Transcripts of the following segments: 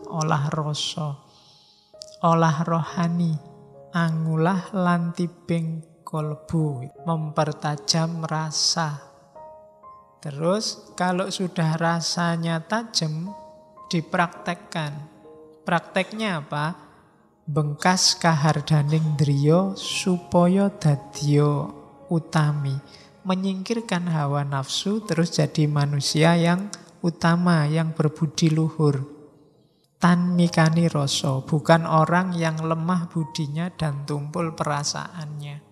olah rasa, olah rohani, angulah lan tibing kolbu, mempertajam rasa. Terus kalau sudah rasanya tajam, dipraktekkan. Prakteknya apa? Bengkas kahardaning driya supaya dadya utami. Menyingkirkan hawa nafsu terus jadi manusia yang utama, yang berbudi luhur. Tan mikani rasa, bukan orang yang lemah budinya dan tumpul perasaannya.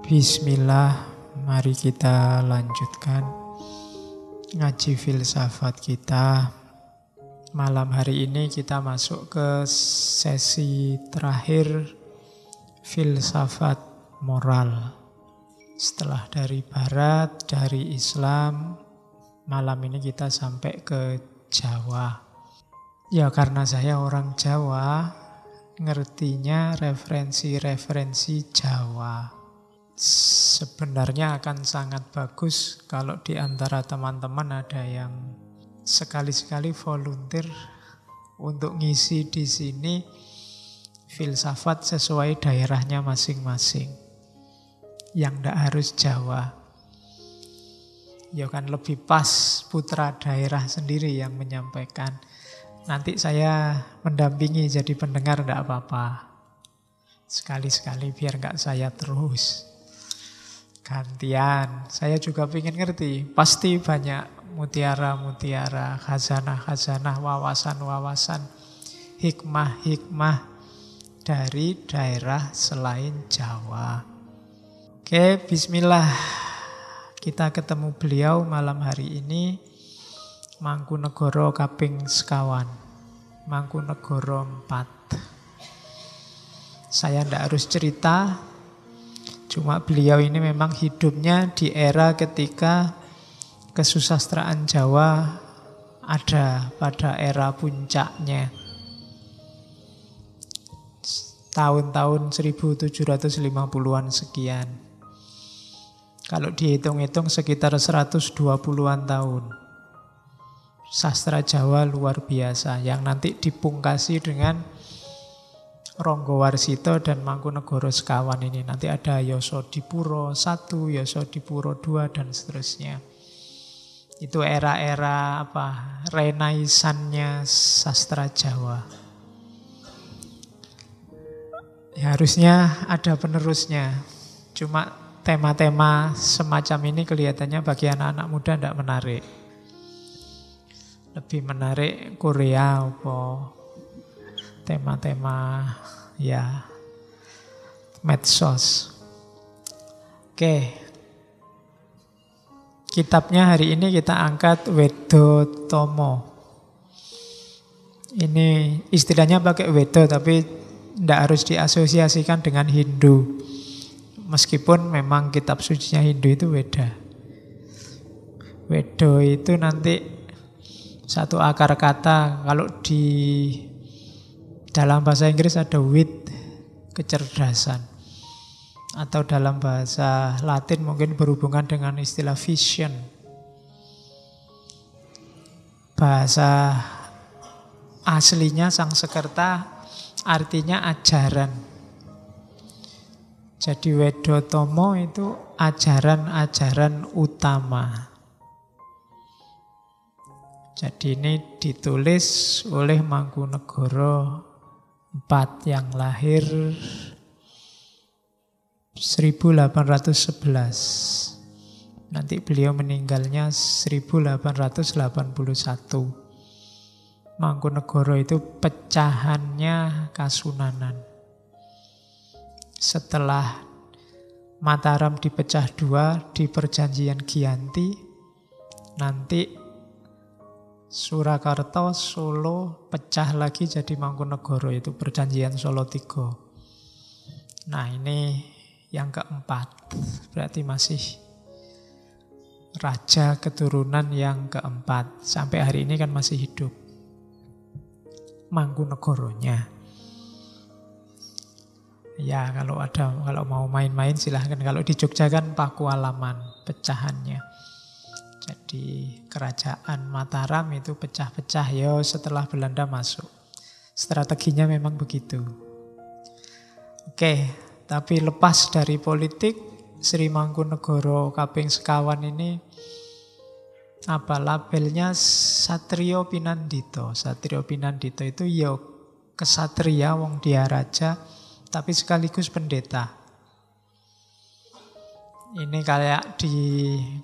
Bismillah, mari kita lanjutkan ngaji filsafat kita. Malam hari ini kita masuk ke sesi terakhir filsafat moral. Setelah dari barat, dari Islam, malam ini kita sampai ke Jawa. Ya karena saya orang Jawa, ngertinya referensi-referensi Jawa. Sebenarnya akan sangat bagus kalau di antara teman-teman ada yang sekali-sekali volunteer untuk ngisi di sini filsafat sesuai daerahnya masing-masing. Yang tidak harus Jawa. Ya kan lebih pas putra daerah sendiri yang menyampaikan. Nanti saya mendampingi jadi pendengar tidak apa-apa. Sekali-sekali biar nggak saya terus. Gantian, saya juga ingin ngerti. Pasti banyak mutiara-mutiara, khazanah-khazanah, wawasan-wawasan, hikmah-hikmah dari daerah selain Jawa. Oke, bismillah. Kita ketemu beliau malam hari ini. Mangkunegara kaping sekawan, Mangkunegara 4. Saya tidak harus cerita. Cuma beliau ini memang hidupnya di era ketika kesusastraan Jawa ada pada era puncaknya. Tahun-tahun 1750-an sekian. Kalau dihitung-hitung sekitar 120-an tahun. Sastra Jawa luar biasa yang nanti dipungkasi dengan Ranggawarsita dan Mangkunegara sekawan ini. Nanti ada Yasadipura I, Yasadipura II dan seterusnya. Itu era-era renaisannya sastra Jawa. Ya, harusnya ada penerusnya. Cuma tema-tema semacam ini kelihatannya bagi anak-anak muda tidak menarik. Lebih menarik Korea tema-tema ya medsos. Oke. Kitabnya hari ini kita angkat Wedotomo. Ini istilahnya pakai Wedo tapi tidak harus diasosiasikan dengan Hindu. Meskipun memang kitab sucinya Hindu itu Weda. Wedo itu nanti satu akar kata. Kalau di dalam bahasa Inggris ada wit, kecerdasan. Atau dalam bahasa Latin mungkin berhubungan dengan istilah vision. Bahasa aslinya Sangsekerta artinya ajaran. Jadi Wedotomo itu ajaran-ajaran utama. Jadi ini ditulis oleh Mangkunegara 4 yang lahir 1811. Nanti beliau meninggalnya 1881. Mangkunegara itu pecahannya Kasunanan. Setelah Mataram dipecah 2 di perjanjian Giyanti, nanti Surakarta, Solo pecah lagi jadi Mangkunegara, itu perjanjian Solo 3. Nah ini yang keempat, berarti masih raja keturunan yang keempat. Sampai hari ini kan masih hidup Mangkunegaranya. Ya, kalau mau main-main silahkan. Kalau di Jogja kan Pakualaman pecahannya. Jadi kerajaan Mataram itu pecah-pecah ya setelah Belanda masuk. Strateginya memang begitu. Oke, tapi lepas dari politik, Sri Mangkunegara kaping sekawan ini labelnya Satrio Pinandito. Satrio Pinandito itu ya kesatria, wong dia raja, tapi sekaligus pendeta. Ini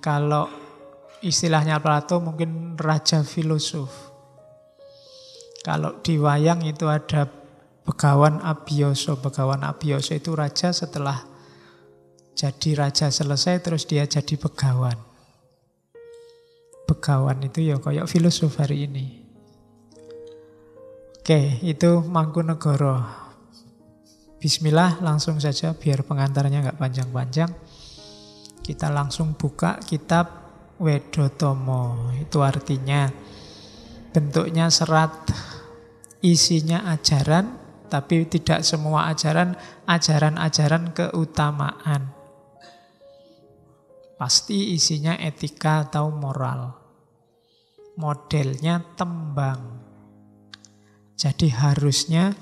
kalau istilahnya Plato mungkin raja filosof. Kalau di wayang itu ada Begawan Abiyasa. Begawan Abiyasa itu raja, setelah jadi raja selesai terus dia jadi begawan. Begawan itu ya kayak filosof hari ini. Oke, itu Mangkunegara. Bismillah, langsung saja biar pengantarnya nggak panjang-panjang. Kita langsung buka kitab Wedotomo. Itu artinya bentuknya serat, isinya ajaran, tapi tidak semua ajaran keutamaan. Pasti isinya etika atau moral. Modelnya tembang. Jadi harusnya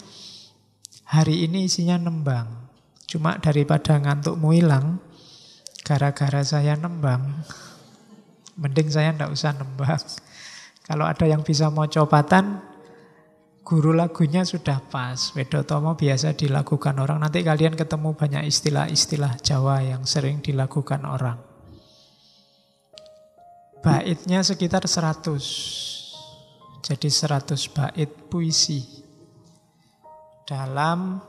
hari ini isinya nembang. Cuma daripada ngantukmu hilang, gara-gara saya nembang, mending saya ndak usah nembang. Kalau ada yang bisa mau copatan, guru lagunya sudah pas. Wedotomo biasa dilakukan orang. Nanti kalian ketemu banyak istilah-istilah Jawa yang sering dilakukan orang. Baitnya sekitar 100. Jadi 100 bait puisi. Dalam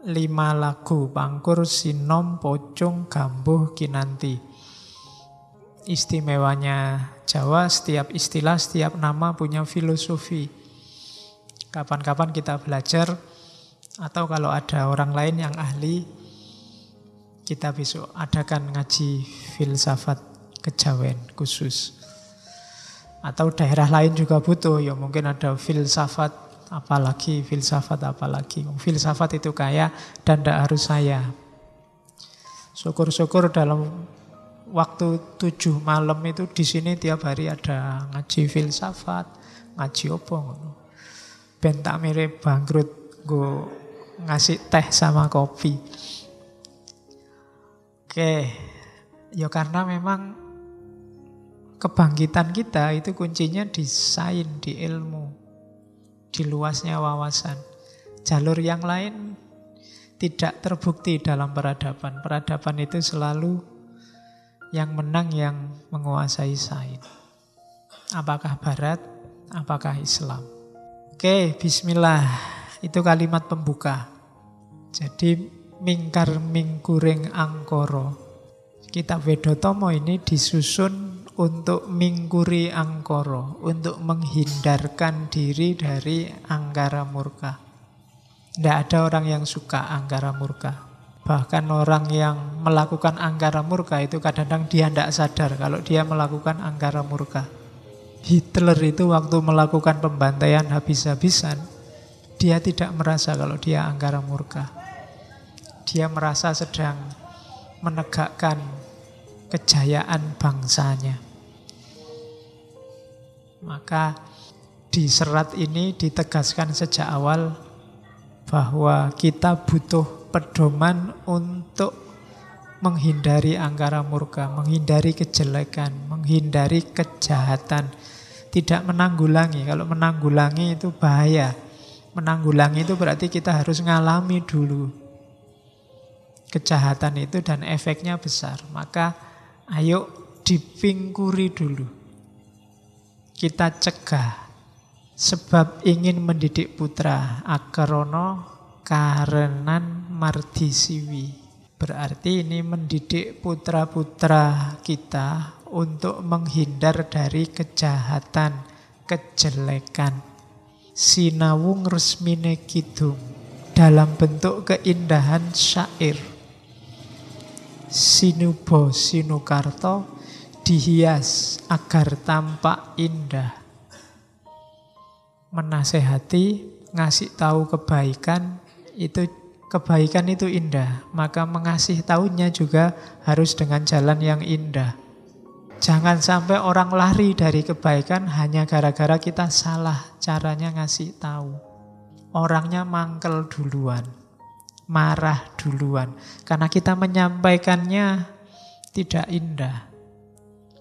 5 lagu, Pangkur, Sinom, Pocong, Gambuh, Kinanti. Istimewanya Jawa, setiap istilah, setiap nama punya filosofi. Kapan-kapan kita belajar, atau kalau ada orang lain yang ahli, kita besok adakan ngaji filsafat kejawen khusus. Atau daerah lain juga butuh, ya mungkin ada filsafat apalagi. Filsafat itu kaya dan tidak harus saya. Syukur-syukur dalam waktu 7 malam itu di sini tiap hari ada ngaji filsafat, ngaji opo ngono. Ben tak mirip bangkrut go ngasih teh sama kopi. Oke, ya karena memang kebangkitan kita itu kuncinya di sains, di ilmu, di luasnya wawasan. Jalur yang lain tidak terbukti dalam peradaban. Peradaban itu selalu yang menang yang menguasai sains. Apakah Barat, apakah Islam? Oke, bismillah. Itu kalimat pembuka. Jadi mingkar mingkuring angkoro. Kitab Wedotomo ini disusun untuk mingkuri angkoro, untuk menghindarkan diri dari angkara murka. Tidak ada orang yang suka angkara murka. Bahkan orang yang melakukan angkara murka itu kadang-kadang dia tidak sadar kalau dia melakukan angkara murka. Hitler itu waktu melakukan pembantaian habis-habisan, dia tidak merasa kalau dia angkara murka. Dia merasa sedang menegakkan kejayaan bangsanya. Maka di serat ini ditegaskan sejak awal bahwa kita butuh pedoman untuk menghindari angkara murka, menghindari kejelekan, menghindari kejahatan. Tidak menanggulangi. Kalau menanggulangi itu bahaya. Menanggulangi itu berarti kita harus ngalami dulu kejahatan itu dan efeknya besar. Maka ayo dipingkuri dulu. Kita cegah. Sebab ingin mendidik putra akarono karenan mardisiwi. Berarti ini mendidik putra-putra kita untuk menghindar dari kejahatan, kejelekan. Sinawung resmine kidung dalam bentuk keindahan syair. Sinubo sinukarto dihias agar tampak indah. Menasehati, ngasih tahu kebaikan itu kebaikan itu indah, maka mengasihi tahunya juga harus dengan jalan yang indah. Jangan sampai orang lari dari kebaikan hanya gara-gara kita salah caranya ngasih tahu. Orangnya mangkel duluan, marah duluan, karena kita menyampaikannya tidak indah.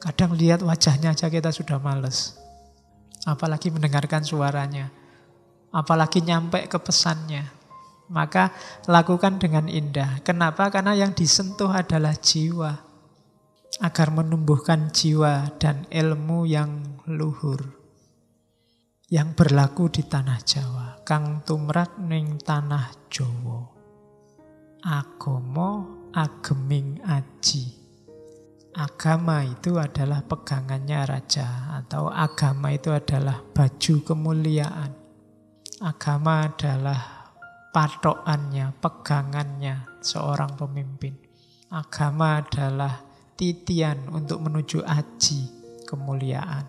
Kadang lihat wajahnya aja kita sudah males, apalagi mendengarkan suaranya, apalagi nyampe ke pesannya. Maka lakukan dengan indah. Kenapa? Karena yang disentuh adalah jiwa, agar menumbuhkan jiwa dan ilmu yang luhur, yang berlaku di tanah Jawa. Kang tumrap ning tanah Jawa, agama ageming aji. Agama itu adalah pegangannya raja, atau agama itu adalah baju kemuliaan. Agama adalah patokannya, pegangannya seorang pemimpin. Agama adalah titian untuk menuju aji, kemuliaan.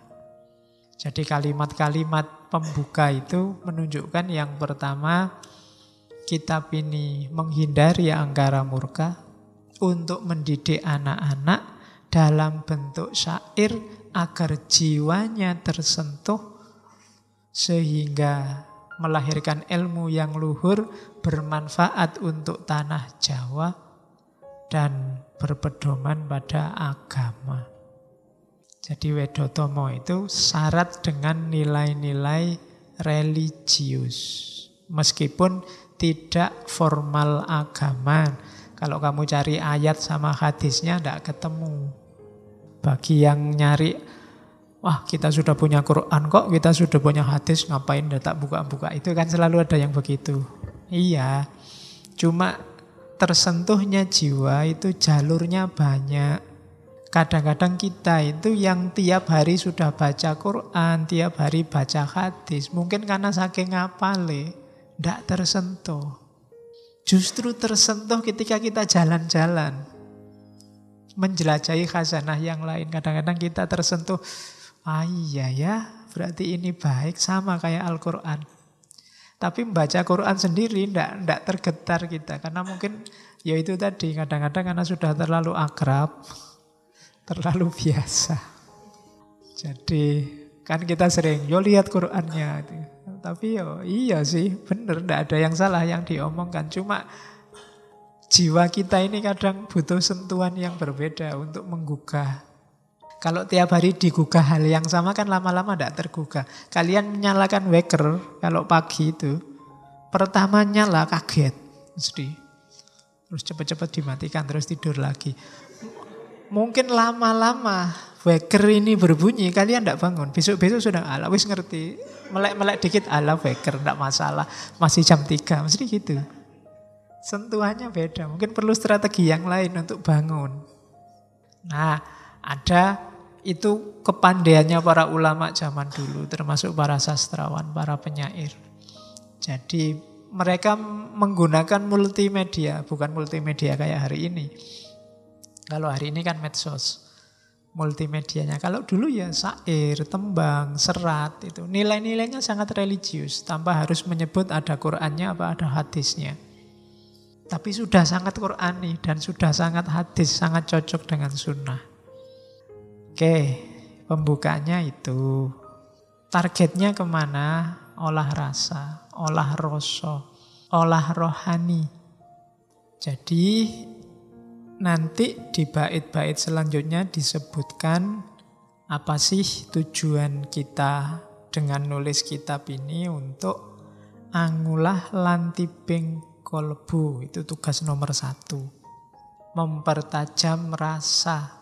Jadi kalimat-kalimat pembuka itu menunjukkan yang pertama, kitab ini menghindari angkara murka untuk mendidik anak-anak dalam bentuk syair agar jiwanya tersentuh sehingga melahirkan ilmu yang luhur bermanfaat untuk tanah Jawa dan berpedoman pada agama. Jadi Wedotomo itu syarat dengan nilai-nilai religius, meskipun tidak formal agama. Kalau kamu cari ayat sama hadisnya tidak ketemu. Bagi yang nyari, wah kita sudah punya Quran kok, kita sudah punya hadis, ngapain tak buka-buka. Itu kan selalu ada yang begitu. Iya, cuma tersentuhnya jiwa itu jalurnya banyak. Kadang-kadang kita itu yang tiap hari sudah baca Quran, tiap hari baca hadis, mungkin karena saking ngapale, tidak tersentuh. Justru tersentuh ketika kita jalan-jalan, menjelajahi khazanah yang lain. Kadang-kadang kita tersentuh, iya ya, berarti ini baik, sama kayak Al-Quran. Tapi membaca Quran sendiri tidak tergetar kita, karena mungkin ya itu tadi, kadang-kadang karena sudah terlalu akrab, terlalu biasa. Jadi kan kita sering, yo lihat Qurannya. Tapi yo iya sih, bener, tidak ada yang salah yang diomongkan. Cuma jiwa kita ini kadang butuh sentuhan yang berbeda untuk menggugah. Kalau tiap hari digugah hal yang sama kan lama-lama tidak tergugah. Kalian menyalakan waker kalau pagi itu, pertama nyala kaget, mesti. Terus cepat-cepat dimatikan, terus tidur lagi. Mungkin lama-lama waker ini berbunyi, kalian tidak bangun. Besok-besok sudah, ala wis ngerti. Melek-melek dikit, ala waker, tidak masalah. Masih jam 3, mesti gitu. Sentuhannya beda, mungkin perlu strategi yang lain untuk bangun. Nah, ada itu kepandaiannya para ulama zaman dulu, termasuk para sastrawan, para penyair. Jadi mereka menggunakan multimedia, bukan multimedia kayak hari ini. Kalau hari ini kan medsos, multimedianya. Kalau dulu ya syair, tembang, serat, itu nilai-nilainya sangat religius, tanpa harus menyebut ada Qur'annya apa ada hadisnya. Tapi sudah sangat Qur'ani dan sudah sangat hadis, sangat cocok dengan sunnah. Oke, pembukanya itu. Targetnya kemana? Olah rasa, olah rasa, olah rohani. Jadi nanti di bait-bait selanjutnya disebutkan apa sih tujuan kita dengan nulis kitab ini untuk angulah lantiping kolbu. Itu tugas nomor 1. Mempertajam rasa.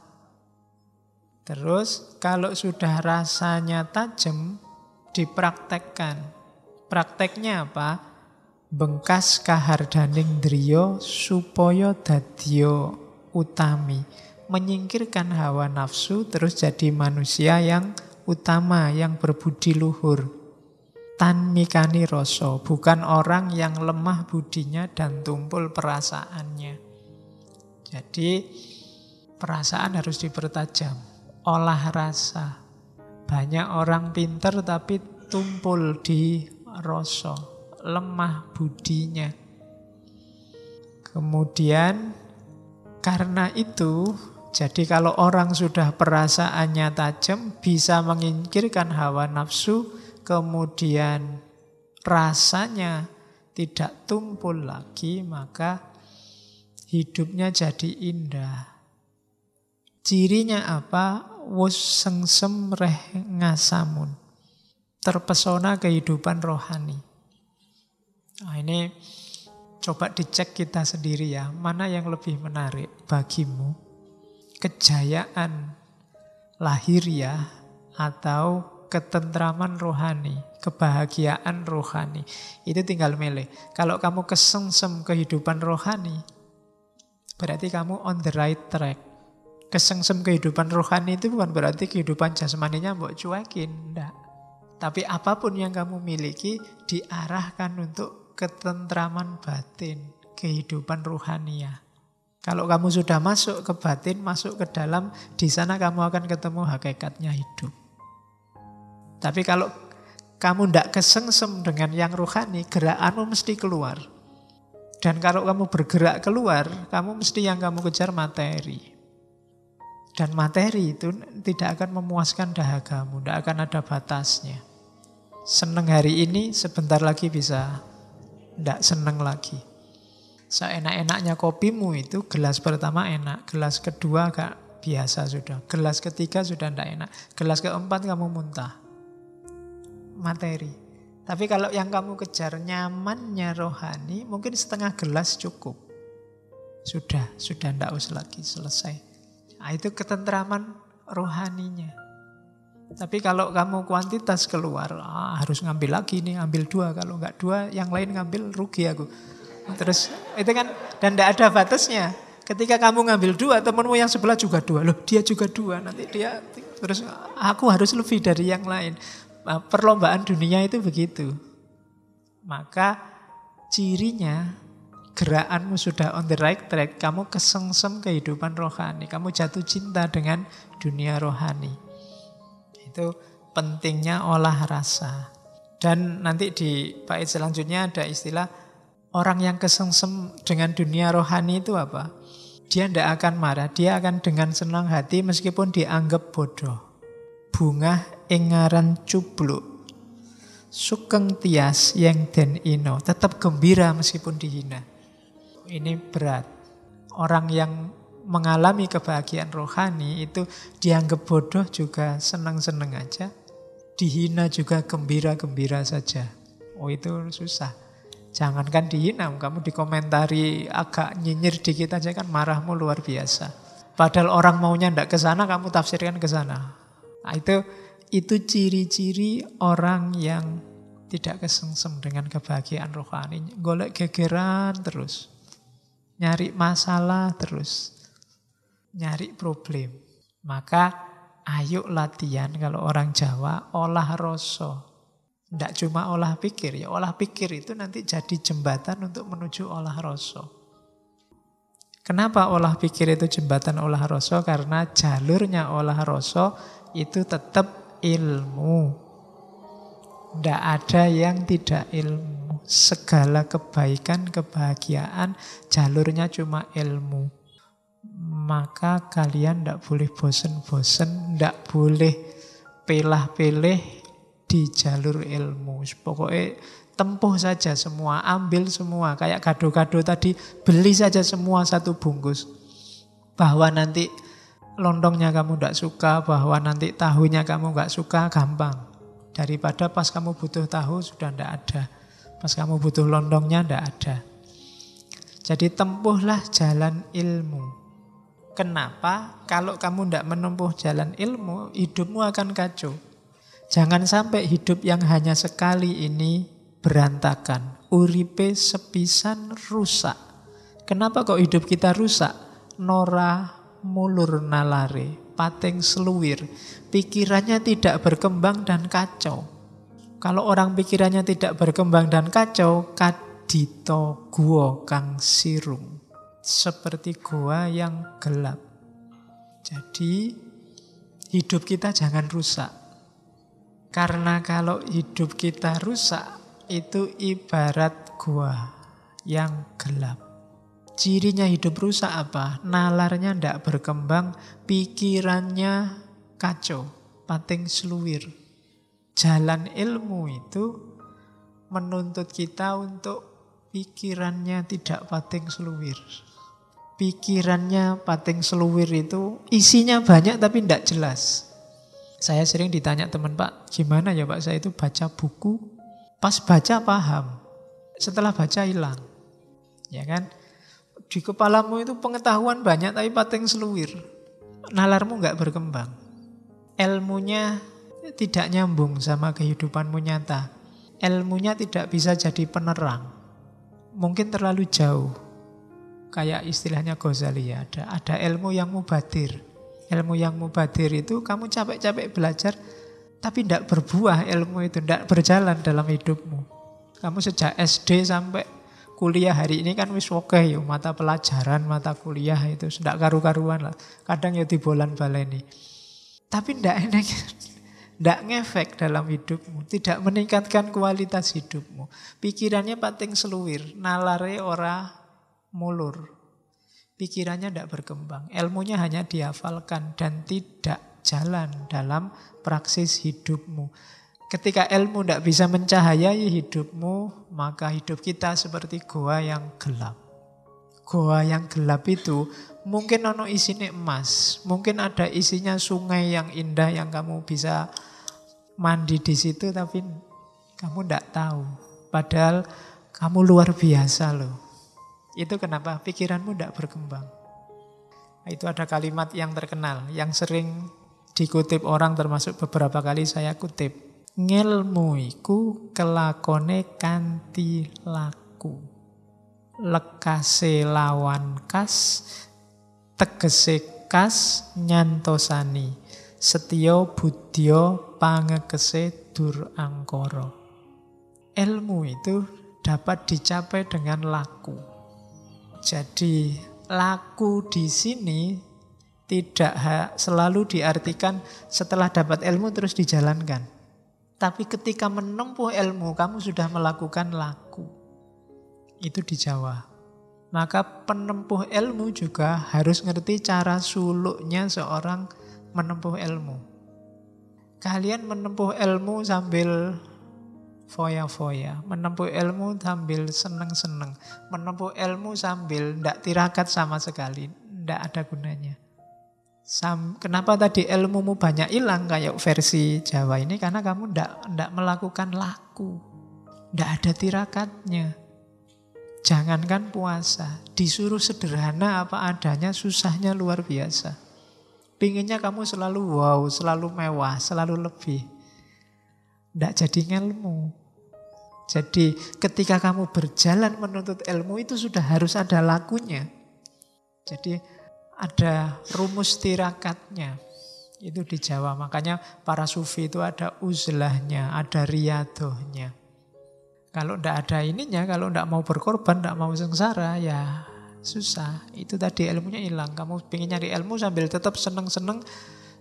Terus kalau sudah rasanya tajam, dipraktekkan. Prakteknya apa? Bengkas kahardaning driya supaya dadya utami. Menyingkirkan hawa nafsu terus jadi manusia yang utama, yang berbudi luhur. Tan mikani rasa, bukan orang yang lemah budinya dan tumpul perasaannya. Jadi perasaan harus dipertajam. Olah rasa. Banyak orang pinter tapi tumpul di rasa, lemah budinya. Kemudian karena itu, jadi kalau orang sudah perasaannya tajam, bisa menyingkirkan hawa nafsu, kemudian rasanya tidak tumpul lagi, maka hidupnya jadi indah. Cirinya apa? Wus sengsem reh ngasamun. Terpesona kehidupan rohani. Nah, ini coba dicek kita sendiri ya, mana yang lebih menarik bagimu? Kejayaan lahiriah atau ketentraman rohani, kebahagiaan rohani. Itu tinggal milih. Kalau kamu kesengsem kehidupan rohani, berarti kamu on the right track. Kesengsem kehidupan rohani itu bukan berarti kehidupan jasmaninya mbok cuekin, enggak. Tapi apapun yang kamu miliki diarahkan untuk ketentraman batin, kehidupan rohania. Kalau kamu sudah masuk ke batin, masuk ke dalam, di sana kamu akan ketemu hakikatnya hidup. Tapi kalau kamu tidak kesengsem dengan yang rohani, gerakanmu mesti keluar. Dan kalau kamu bergerak keluar, kamu mesti yang kamu kejar materi. Dan materi itu tidak akan memuaskan dahagamu, tidak akan ada batasnya. Seneng hari ini, sebentar lagi bisa tidak seneng lagi. Seenak-enaknya kopimu itu, gelas pertama enak, gelas kedua agak biasa sudah, gelas ketiga sudah tidak enak, gelas keempat kamu muntah. Materi. Tapi kalau yang kamu kejar nyamannya rohani, mungkin setengah gelas cukup. Sudah tidak usah lagi, selesai. Nah, itu ketentraman rohaninya. Tapi kalau kamu kuantitas keluar, harus ngambil lagi nih, ambil 2. Kalau enggak 2, yang lain ngambil, rugi aku. Terus itu kan, dan tidak ada batasnya. Ketika kamu ngambil 2, temanmu yang sebelah juga 2. Loh, dia juga 2. Nanti dia, terus aku harus lebih dari yang lain. Perlombaan dunia itu begitu. Maka cirinya, gerakanmu sudah on the right track, kamu kesengsem kehidupan rohani, kamu jatuh cinta dengan dunia rohani. Itu pentingnya olah rasa. Dan nanti di bait selanjutnya ada istilah orang yang kesengsem dengan dunia rohani itu apa? Dia tidak akan marah, dia akan dengan senang hati meskipun dianggap bodoh. Bunga engaran cubluk, sukeng tias yang den ino, tetap gembira meskipun dihina. Ini berat. Orang yang mengalami kebahagiaan rohani itu dianggap bodoh juga senang-senang aja, dihina juga gembira-gembira saja. Oh, itu susah. Jangankan dihina, kamu dikomentari agak nyinyir dikit aja kan marahmu luar biasa. Padahal orang maunya ndak ke sana, kamu tafsirkan ke sana. Nah, itu ciri-ciri orang yang tidak kesengsem dengan kebahagiaan rohani. Golek gegeran terus, nyari masalah terus, nyari problem. Maka ayo latihan, kalau orang Jawa, olah rasa. Tidak cuma olah pikir, ya olah pikir itu nanti jadi jembatan untuk menuju olah rasa. Kenapa olah pikir itu jembatan olah rasa? Karena jalurnya olah rasa itu tetap ilmu. Tidak ada yang tidak ilmu. Segala kebaikan, kebahagiaan, jalurnya cuma ilmu. Maka kalian tidak boleh bosen-bosen, tidak boleh pelah-peleh di jalur ilmu. Pokoknya tempuh saja semua, ambil semua. Kayak kado-kado tadi, beli saja semua 1 bungkus. Bahwa nanti lontongnya kamu tidak suka, bahwa nanti tahunya kamu nggak suka, gampang. Daripada pas kamu butuh tahu sudah tidak ada, pas kamu butuh lontongnya tidak ada. Jadi tempuhlah jalan ilmu. Kenapa? Kalau kamu tidak menempuh jalan ilmu, hidupmu akan kacau. Jangan sampai hidup yang hanya sekali ini berantakan. Uripe sepisan rusak. Kenapa kok hidup kita rusak? Nora mulur nalare, pating seluwir. Pikirannya tidak berkembang dan kacau. Kalau orang pikirannya tidak berkembang dan kacau, kadito gua kang sirung. Seperti gua yang gelap. Jadi hidup kita jangan rusak. Karena kalau hidup kita rusak, itu ibarat gua yang gelap. Cirinya hidup rusak apa? Nalarnya tidak berkembang, pikirannya kacau, pating seluwir. Jalan ilmu itu menuntut kita untuk pikirannya tidak pating seluwir. Pikirannya pating seluwir itu isinya banyak tapi tidak jelas. Saya sering ditanya teman, Pak, gimana ya Pak, saya itu baca buku, pas baca paham, setelah baca hilang. Ya kan? Di kepalamu itu pengetahuan banyak tapi pating seluwir. Nalarmu nggak berkembang. Ilmunya tidak nyambung sama kehidupanmu nyata. Ilmunya tidak bisa jadi penerang. Mungkin terlalu jauh. Kayak istilahnya Ghazali ya, ada ilmu yang mubadir. Ilmu yang mubadir itu kamu capek-capek belajar, tapi tidak berbuah ilmu itu, tidak berjalan dalam hidupmu. Kamu sejak SD sampai kuliah hari ini kan wis oke ya, mata pelajaran, mata kuliah itu sudah karu-karuan lah. Kadang ya dibolan baleni. Tapi tidak ngefek dalam hidupmu, tidak meningkatkan kualitas hidupmu. Pikirannya pating seluwir, nalare ora mulur. Pikirannya tidak berkembang, ilmunya hanya dihafalkan dan tidak jalan dalam praksis hidupmu. Ketika ilmu tidak bisa mencahayai hidupmu, maka hidup kita seperti goa yang gelap. Goa yang gelap itu mungkin ono isinya emas, mungkin ada isinya sungai yang indah yang kamu bisa mandi di situ, tapi kamu tidak tahu. Padahal kamu luar biasa loh. Itu kenapa pikiranmu tidak berkembang. Itu ada kalimat yang terkenal, yang sering dikutip orang, termasuk beberapa kali saya kutip. Ngilmu iku kelakone kanthi laku. Lekase lawan kas, tegese kas nyantosani. Setya budya pangekese dur angkara. Ilmu itu dapat dicapai dengan laku. Jadi laku di sini tidak selalu diartikan setelah dapat ilmu terus dijalankan. Tapi ketika menempuh ilmu kamu sudah melakukan laku. Itu di Jawa. Maka penempuh ilmu juga harus ngerti cara suluknya seorang menempuh ilmu. Kalian menempuh ilmu sambil foya-foya, menempuh ilmu sambil seneng-seneng, menempuh ilmu sambil tidak tirakat sama sekali, tidak ada gunanya. Kenapa tadi ilmumu banyak hilang kayak versi Jawa ini? Karena kamu tidak melakukan laku, tidak ada tirakatnya. Jangankan puasa, disuruh sederhana apa adanya, susahnya luar biasa. Pinginnya kamu selalu wow, selalu mewah, selalu lebih. Tidak jadi ilmu. Jadi ketika kamu berjalan menuntut ilmu itu sudah harus ada lakunya. Jadi ada rumus tirakatnya. Itu di Jawa. Makanya para sufi itu ada uzlahnya, ada riyadohnya. Kalau tidak ada ininya, kalau tidak mau berkorban, tidak mau sengsara, ya susah. Itu tadi ilmunya hilang. Kamu pengen nyari ilmu sambil tetap seneng-seneng,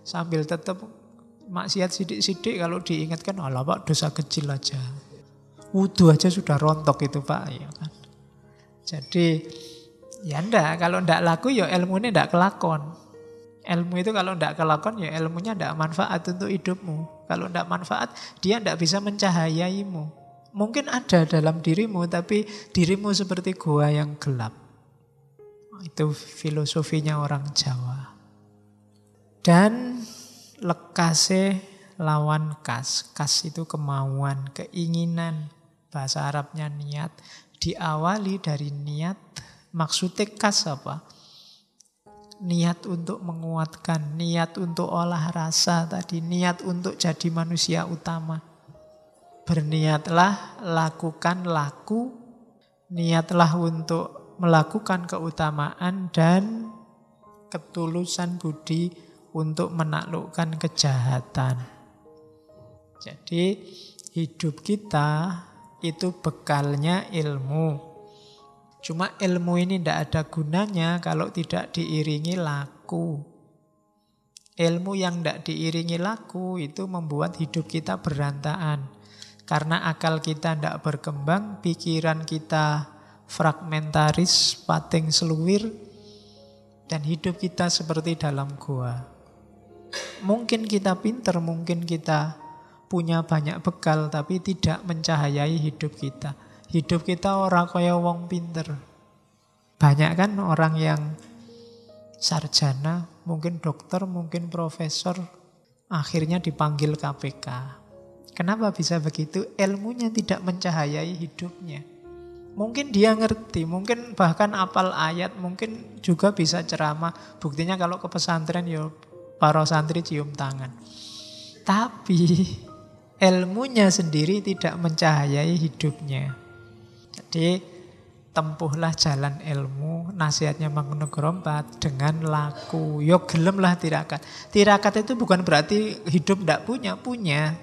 sambil tetap maksiat sidik-sidik, kalau diingatkan, alah Pak dosa kecil aja. Wudu aja sudah rontok itu Pak. Ya kan? Jadi ya enggak, kalau enggak laku ya ilmunya enggak kelakon. Ilmu itu kalau enggak kelakon ya ilmunya enggak manfaat untuk hidupmu. Kalau enggak manfaat dia enggak bisa mencahayaimu. Mungkin ada dalam dirimu tapi dirimu seperti goa yang gelap. Itu filosofinya orang Jawa. Dan lekase lawan kas. Kas itu kemauan, keinginan. Bahasa Arabnya niat. Diawali dari niat. Maksudnya kas apa? Niat untuk menguatkan, niat untuk olah rasa tadi, niat untuk jadi manusia utama. Berniatlah, lakukan laku, niatlah untuk melakukan keutamaan dan ketulusan budi untuk menaklukkan kejahatan. Jadi hidup kita itu bekalnya ilmu. Cuma ilmu ini tidak ada gunanya kalau tidak diiringi laku. Ilmu yang tidak diiringi laku itu membuat hidup kita berantakan. Karena akal kita tidak berkembang, pikiran kita fragmentaris, pating seluwir, dan hidup kita seperti dalam goa. Mungkin kita pinter, mungkin kita punya banyak bekal, tapi tidak mencahayai hidup kita. Hidup kita ora kaya wong pinter. Banyak kan orang yang sarjana, mungkin dokter, mungkin profesor, akhirnya dipanggil KPK. Kenapa bisa begitu? Ilmunya tidak mencahayai hidupnya. Mungkin dia ngerti, mungkin bahkan apal ayat, mungkin juga bisa ceramah. Buktinya kalau ke pesantren ya para santri cium tangan. Tapi ilmunya sendiri tidak mencahayai hidupnya. Jadi tempuhlah jalan ilmu, nasihatnya Mangkunegoro IV, dengan laku. Yo gelemlah tirakat. Tirakat itu bukan berarti hidup tidak punya.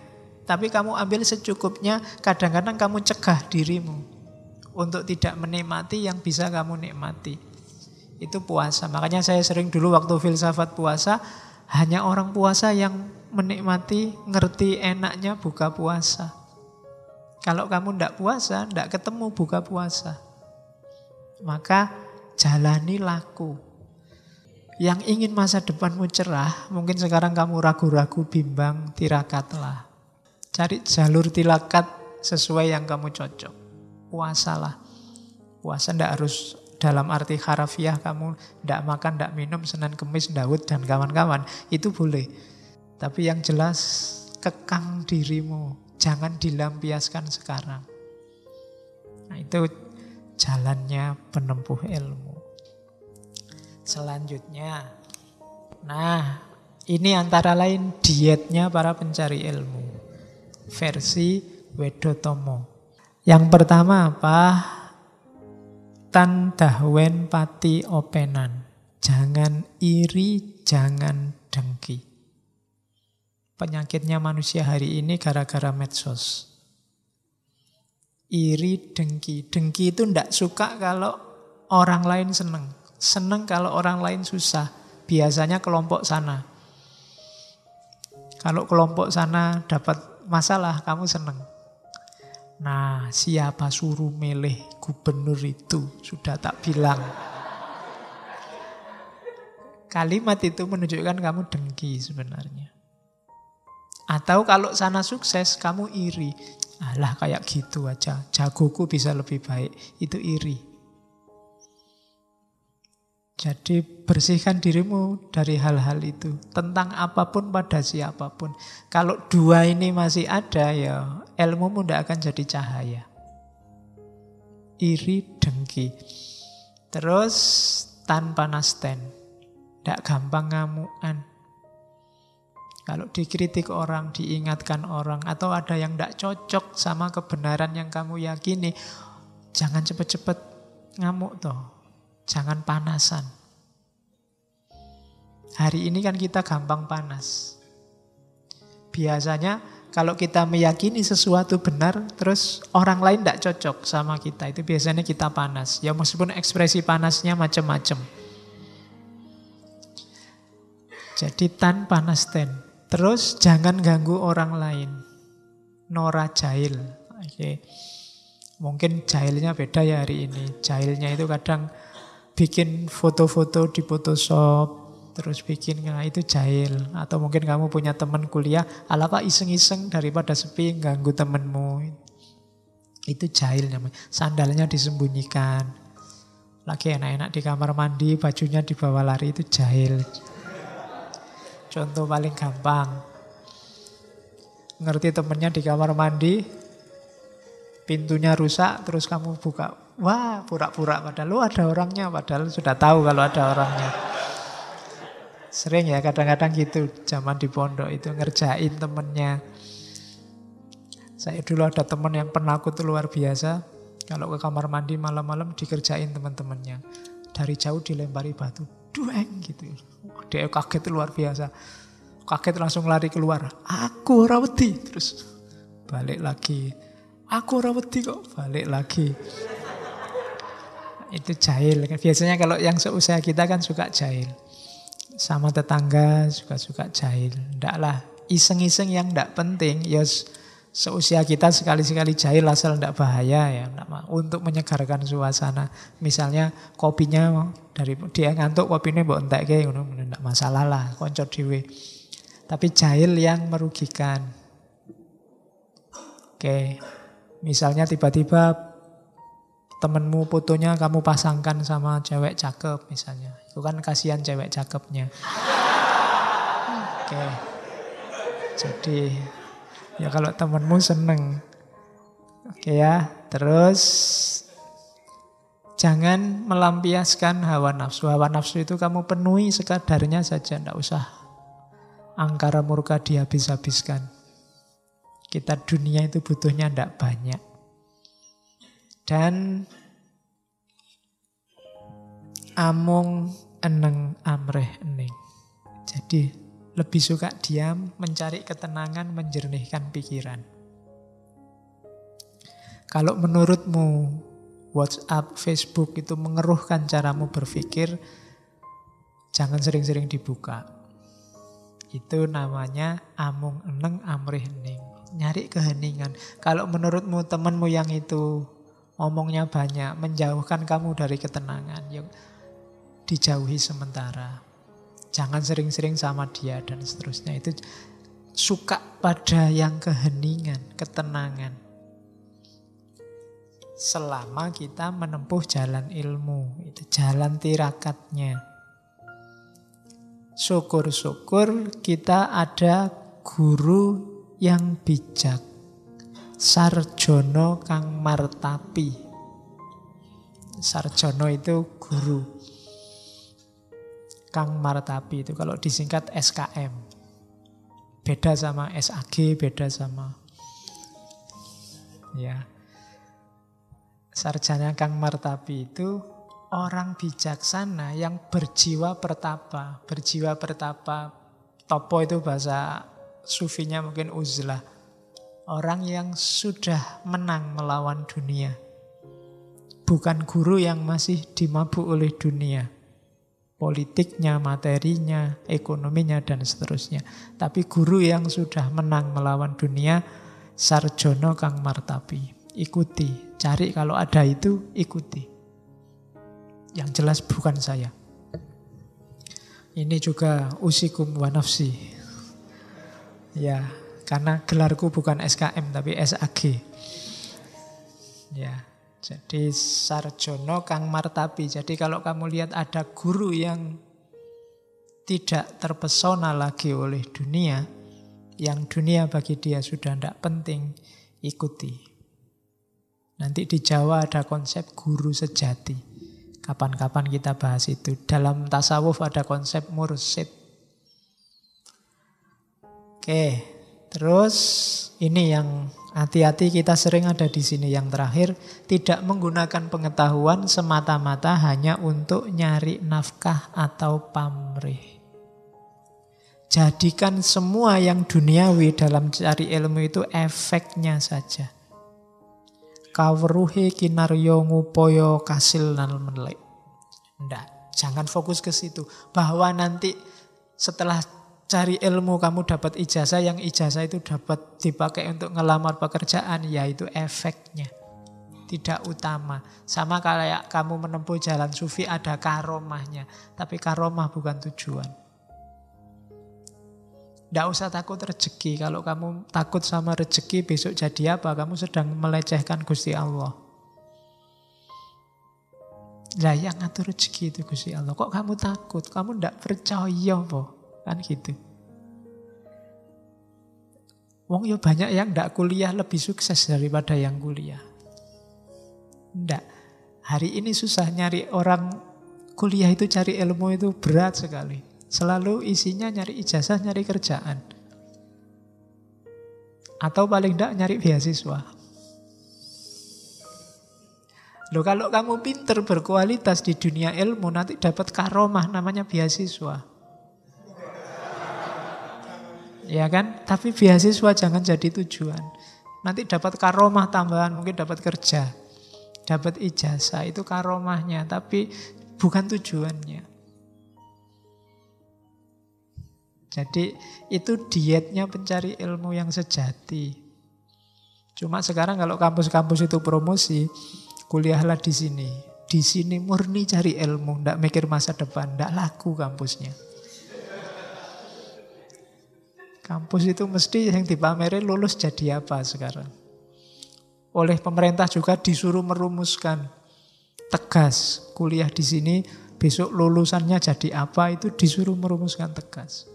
Tapi kamu ambil secukupnya, kadang-kadang kamu cegah dirimu untuk tidak menikmati yang bisa kamu nikmati. Itu puasa. Makanya saya sering dulu waktu filsafat puasa, hanya orang puasa yang menikmati, ngerti enaknya buka puasa. Kalau kamu tidak puasa, tidak ketemu buka puasa. Maka jalani laku. Yang ingin masa depanmu cerah, mungkin sekarang kamu ragu-ragu, bimbang, tirakatlah. Cari jalur tirakat sesuai yang kamu cocok. Puasalah. Puasa tidak harus dalam arti harafiah kamu tidak makan, tidak minum, Senin, Kemis, Daud, dan kawan-kawan. Itu boleh. Tapi yang jelas kekang dirimu. Jangan dilampiaskan sekarang. Nah itu jalannya penempuh ilmu. Selanjutnya. Nah ini antara lain dietnya para pencari ilmu. Versi Wedotomo. Yang pertama apa? Tan dahwen pati openan. Jangan iri, jangan dengki. Penyakitnya manusia hari ini gara-gara medsos. Iri, dengki. Dengki itu tidak suka kalau orang lain senang. Senang kalau orang lain susah. Biasanya kelompok sana. Kalau kelompok sana dapat masalah, kamu senang. Nah, siapa suruh milih gubernur itu? Sudah tak bilang. Kalimat itu menunjukkan kamu dengki sebenarnya. Atau kalau sana sukses, kamu iri. Alah kayak gitu aja, jagoku bisa lebih baik. Itu iri. Jadi bersihkan dirimu dari hal-hal itu. Tentang apapun pada siapapun. Kalau dua ini masih ada, ya ilmumu tidak akan jadi cahaya. Iri, dengki. Terus tanpa nasten. Tidak gampang ngamuan. Kalau dikritik orang, diingatkan orang, atau ada yang tidak cocok sama kebenaran yang kamu yakini, jangan cepat-cepat ngamuk toh. Jangan panasan. Hari ini kan kita gampang panas. Biasanya kalau kita meyakini sesuatu benar, terus orang lain tidak cocok sama kita, itu biasanya kita panas. Ya meskipun ekspresi panasnya macam-macam. Jadi tanpa nasten. Terus jangan ganggu orang lain. Nora jahil. Oke. Mungkin jahilnya beda ya hari ini. Jahilnya itu kadang bikin foto-foto di Photoshop, terus bikin, nah itu jahil. Atau mungkin kamu punya teman kuliah, ala pak iseng-iseng daripada sepi ganggu temenmu. Itu jahil namanya. Sandalnya disembunyikan. Lagi enak-enak di kamar mandi, bajunya dibawa lari, itu jahil. Contoh paling gampang. Ngerti temennya di kamar mandi, pintunya rusak, terus kamu buka. Wah, pura-pura padahal ada orangnya, padahal sudah tahu kalau ada orangnya. Sering ya kadang-kadang gitu, zaman di pondok itu ngerjain temennya. Saya dulu ada teman yang penakut luar biasa. Kalau ke kamar mandi malam-malam dikerjain teman-temannya. Dari jauh dilempari batu, dueng gitu. Dia kaget luar biasa. Kaget langsung lari keluar. Aku ora wedi, terus balik lagi. Aku ora wedi kok, balik lagi. Itu jahil. Biasanya kalau yang seusia kita kan suka jahil. Sama tetangga suka jahil. Ndaklah, iseng-iseng yang ndak penting, ya Seusia kita sekali-sekali jahil asal tidak bahaya ya, untuk menyegarkan suasana. Misalnya kopinya dari dia ngantuk, kopinya mbok entekke ngono ndak masalah lah, konco dhewe. Tapi jahil yang merugikan. Oke. Misalnya tiba-tiba temenmu fotonya kamu pasangkan sama cewek cakep misalnya. Itu kan kasihan cewek cakepnya. Oke. Jadi ya kalau temenmu seneng. Oke ya. Terus jangan melampiaskan hawa nafsu. Hawa nafsu itu kamu penuhi sekadarnya saja. Tidak usah angkara murka dihabis-habiskan. Kita dunia itu butuhnya tidak banyak. Dan amung eneng amreh ening. Jadi lebih suka diam, mencari ketenangan, menjernihkan pikiran. Kalau menurutmu WhatsApp, Facebook itu mengeruhkan caramu berpikir, jangan sering-sering dibuka. Itu namanya amung eneng amrih ening. Nyari keheningan. Kalau menurutmu temanmu yang itu ngomongnya banyak, menjauhkan kamu dari ketenangan, yuk dijauhi sementara. Jangan sering-sering sama dia dan seterusnya. Itu suka pada yang keheningan, ketenangan. Selama kita menempuh jalan ilmu, itu jalan tirakatnya. Syukur-syukur kita ada guru yang bijak. Sarjono kang martapi. Sarjono itu guru. Kang martapi itu kalau disingkat SKM. Beda sama SAG, beda sama ya. Sarjana kang martapi itu orang bijaksana yang berjiwa pertapa. Berjiwa pertapa, topo itu bahasa sufinya mungkin uzlah. Orang yang sudah menang melawan dunia. Bukan guru yang masih dimabuk oleh dunia. Politiknya, materinya, ekonominya, dan seterusnya. Tapi guru yang sudah menang melawan dunia, sarjono kang martapi. Ikuti, cari kalau ada itu, ikuti. Yang jelas bukan saya. Ini juga usikum wa nafsi. Ya, karena gelarku bukan SKM tapi SAG. Ya. Jadi sarjono kang martapi. Jadi kalau kamu lihat ada guru yang tidak terpesona lagi oleh dunia, yang dunia bagi dia sudah tidak penting, ikuti. Nanti di Jawa ada konsep guru sejati. Kapan-kapan kita bahas itu. Dalam tasawuf ada konsep mursyid. Oke, terus ini yang hati-hati, kita sering ada di sini yang terakhir, tidak menggunakan pengetahuan semata-mata hanya untuk nyari nafkah atau pamrih. Jadikan semua yang duniawi dalam cari ilmu itu efeknya saja. Kawruhe kinaryo ngupoyo kasil nal menlek. Nggak, jangan fokus ke situ. Bahwa nanti setelah cari ilmu kamu dapat ijazah, yang ijazah itu dapat dipakai untuk ngelamar pekerjaan, yaitu efeknya, tidak utama. Sama kayak kamu menempuh jalan sufi ada karomahnya, tapi karomah bukan tujuan. Tidak usah takut rezeki. Kalau kamu takut sama rezeki besok jadi apa, kamu sedang melecehkan Gusti Allah. Lah yang ngatur rezeki itu Gusti Allah. Kok kamu takut? Kamu tidak percaya po? Kan gitu. Wong yo banyak yang ndak kuliah lebih sukses daripada yang kuliah. Ndak. Hari ini susah nyari orang kuliah itu, cari ilmu itu berat sekali. Selalu isinya nyari ijazah, nyari kerjaan. Atau paling ndak nyari beasiswa. Loh, kalau kamu pinter berkualitas di dunia ilmu, nanti dapat karomah namanya beasiswa. Ya kan? Tapi beasiswa jangan jadi tujuan. Nanti dapat karomah tambahan, mungkin dapat kerja, dapat ijazah, itu karomahnya, tapi bukan tujuannya. Jadi itu dietnya pencari ilmu yang sejati. Cuma sekarang kalau kampus-kampus itu promosi, kuliahlah di sini. Di sini murni cari ilmu, ndak mikir masa depan, ndak laku kampusnya. Kampus itu mesti yang dipamerin lulus jadi apa sekarang. Oleh pemerintah juga disuruh merumuskan tegas, kuliah di sini besok lulusannya jadi apa, itu disuruh merumuskan tegas.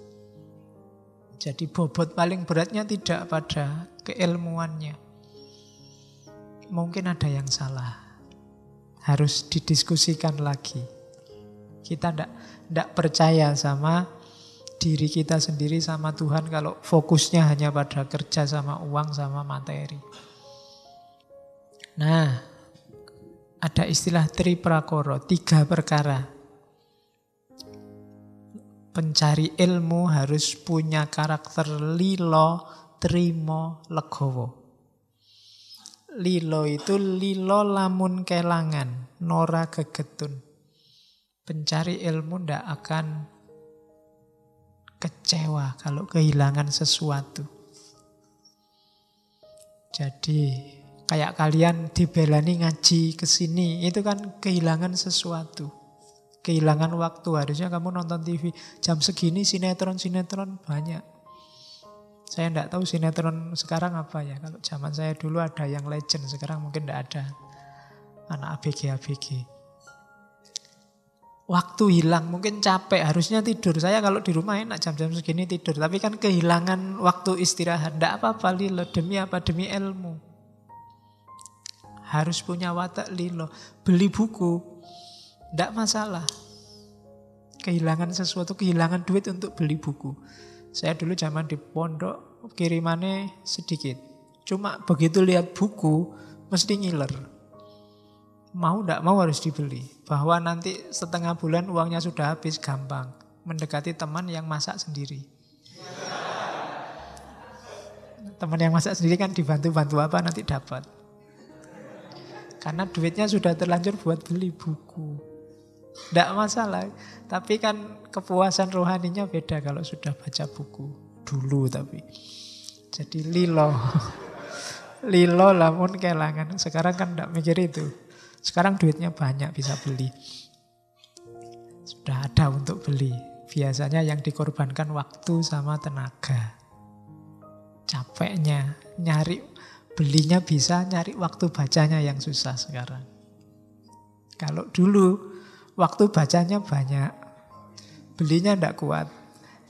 Jadi bobot paling beratnya tidak pada keilmuannya. Mungkin ada yang salah. Harus didiskusikan lagi. Kita tidak percaya sama diri kita sendiri, sama Tuhan kalau fokusnya hanya pada kerja sama uang sama materi. Nah, ada istilah triprakara, 3 perkara. Pencari ilmu harus punya karakter lilo, trimo, legowo. Lilo itu lilo lamun kelangan, nora gegetun. Pencari ilmu ndak akan kecewa kalau kehilangan sesuatu. Jadi kayak kalian dibelani ngaji ke sini, itu kan kehilangan sesuatu. Kehilangan waktu, harusnya kamu nonton TV jam segini sinetron banyak. Saya tidak tahu sinetron sekarang apa ya. Kalau zaman saya dulu ada yang legend, sekarang mungkin tidak ada. Anak ABG. Waktu hilang, mungkin capek, harusnya tidur. Saya kalau di rumah enak jam-jam segini tidur. Tapi kan kehilangan waktu istirahat. Tidak apa-apa lilo, demi apa? Demi ilmu. Harus punya watak lilo. Beli buku, tidak masalah. Kehilangan sesuatu, kehilangan duit untuk beli buku. Saya dulu zaman di pondok, kirimannya sedikit. Cuma begitu lihat buku, mesti ngiler. Mau tidak mau harus dibeli. Bahwa nanti setengah bulan uangnya sudah habis, gampang. Mendekati teman yang masak sendiri. Teman yang masak sendiri kan dibantu-bantu apa nanti dapat. Karena duitnya sudah terlanjur buat beli buku. Tidak masalah, tapi kan kepuasan rohaninya beda kalau sudah baca buku dulu tapi. Jadi lilo lamun kelangan. Sekarang kan tidak mikir itu. Sekarang duitnya banyak bisa beli. Sudah ada untuk beli. Biasanya yang dikorbankan waktu sama tenaga. Capeknya nyari, belinya bisa, nyari waktu bacanya yang susah sekarang. Kalau dulu waktu bacanya banyak, belinya tidak kuat.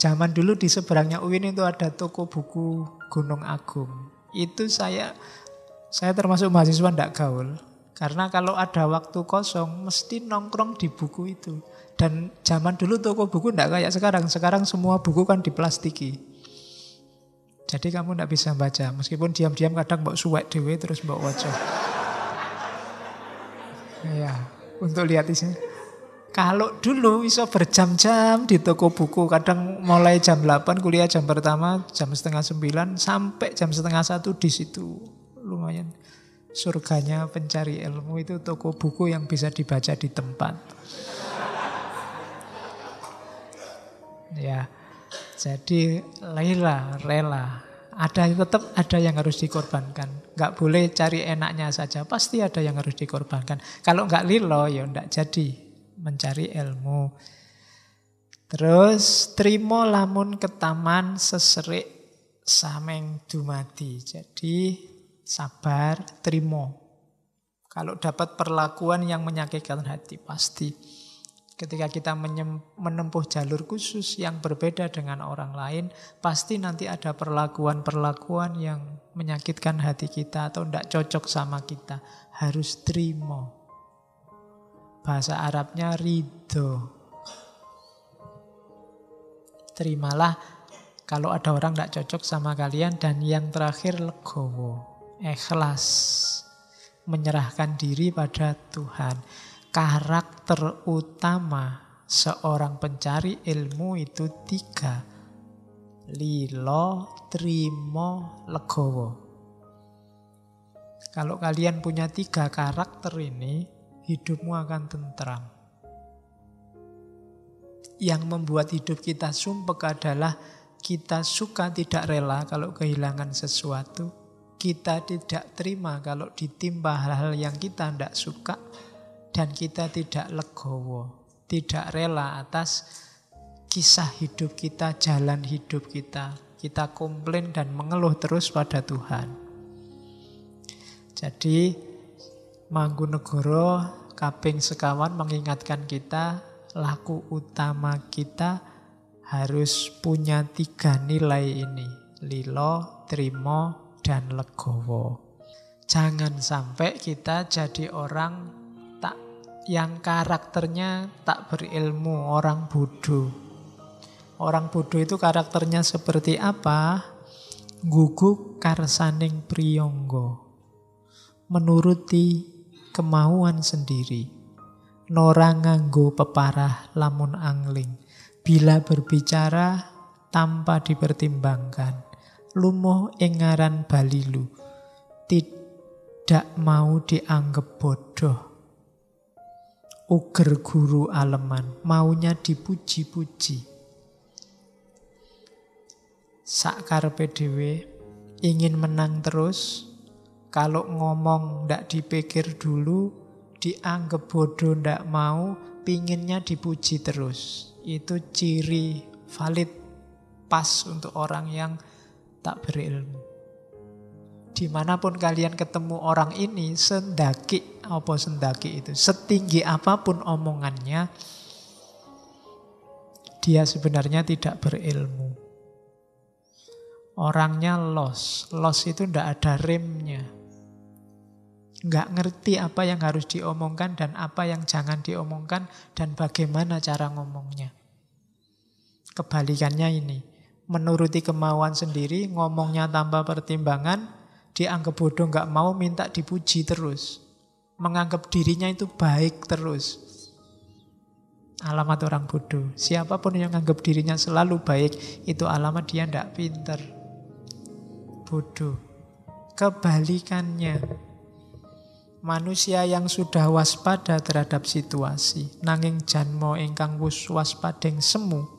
Zaman dulu di seberangnya UIN itu ada toko buku Gunung Agung. Itu saya termasuk mahasiswa tidak gaul. Karena kalau ada waktu kosong, mesti nongkrong di buku itu. Dan zaman dulu toko buku tidak kayak sekarang. Sekarang semua buku kan diplastiki. Jadi kamu tidak bisa baca. Meskipun diam-diam kadang mbok suwek dhewe terus mbok waca. Ya, untuk lihat isinya. Kalau dulu bisa berjam-jam di toko buku, kadang mulai jam 8 kuliah jam pertama, jam setengah 9 sampai jam setengah 1 di situ. Lumayan surganya pencari ilmu itu toko buku yang bisa dibaca di tempat. Ya, jadi rela. Tetap ada yang harus dikorbankan. Nggak boleh cari enaknya saja, pasti ada yang harus dikorbankan. Kalau nggak lilo, ya nggak jadi mencari ilmu. Terus trimo lamun ketaman seserik sameng dumadi. Jadi sabar, trimo. Kalau dapat perlakuan yang menyakitkan hati, pasti. Ketika kita menempuh jalur khusus yang berbeda dengan orang lain, pasti nanti ada perlakuan-perlakuan yang menyakitkan hati kita atau tidak cocok sama kita. Harus trimo. Bahasa Arabnya ridho. Terimalah kalau ada orang tidak cocok sama kalian. Dan yang terakhir legowo, ikhlas, menyerahkan diri pada Tuhan. Karakter utama seorang pencari ilmu itu 3. Lilo, trimo, legowo. Kalau kalian punya 3 karakter ini, hidupmu akan tentram. Yang membuat hidup kita sumpek adalah kita suka tidak rela kalau kehilangan sesuatu. kita tidak terima kalau ditimpa hal-hal yang kita tidak suka, dan kita tidak legowo, tidak rela atas kisah hidup kita, jalan hidup kita. Kita komplain dan mengeluh terus pada Tuhan. Jadi Mangkunegara kaping sekawan mengingatkan kita, laku utama kita harus punya 3 nilai ini. Lilo, trimo, dan legowo. Jangan sampai kita jadi orang yang karakternya tak berilmu, orang bodoh. Orang bodoh itu karakternya seperti apa? Guguk karsaning priyangga, menuruti kemauan sendiri. Nora nganggo peparah lamun angling, bila berbicara tanpa dipertimbangkan. Lumuh ing ngaran balilu, tidak mau dianggap bodoh. Uger guru aleman, maunya dipuji-puji. Sakarepe dhewe, ingin menang terus. Kalau ngomong ndak dipikir dulu, dianggap bodoh ndak mau, pinginnya dipuji terus. Itu ciri valid, pas untuk orang yang tak berilmu. Dimanapun kalian ketemu orang ini, sendaki itu, setinggi apapun omongannya, dia sebenarnya tidak berilmu. Orangnya los itu ndak ada remnya. Nggak ngerti apa yang harus diomongkan dan apa yang jangan diomongkan dan bagaimana cara ngomongnya. Kebalikannya ini, menuruti kemauan sendiri, ngomongnya tanpa pertimbangan, dianggap bodoh nggak mau, minta dipuji terus. Menganggap dirinya itu baik terus. Alamat orang bodoh. Siapapun yang menganggap dirinya selalu baik, itu alamat dia ndak pinter. Bodoh. Kebalikannya, manusia yang sudah waspada terhadap situasi, nanging janmo ingkang wus waspadeng semu,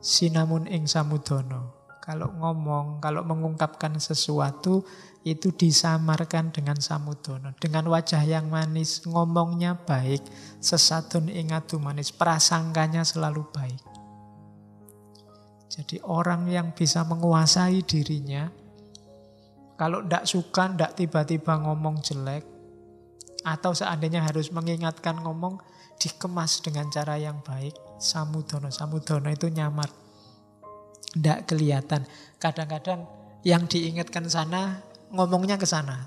sinamun ing samudono. Kalau ngomong, kalau mengungkapkan sesuatu, itu disamarkan dengan samudono, dengan wajah yang manis, ngomongnya baik, sesadun ing adu manis, prasangkanya selalu baik. Jadi orang yang bisa menguasai dirinya, kalau ndak suka, ndak tiba-tiba ngomong jelek, atau seandainya harus mengingatkan ngomong, dikemas dengan cara yang baik. Samudono itu nyamar, ndak kelihatan. Kadang-kadang yang diingatkan sana, ngomongnya ke sana,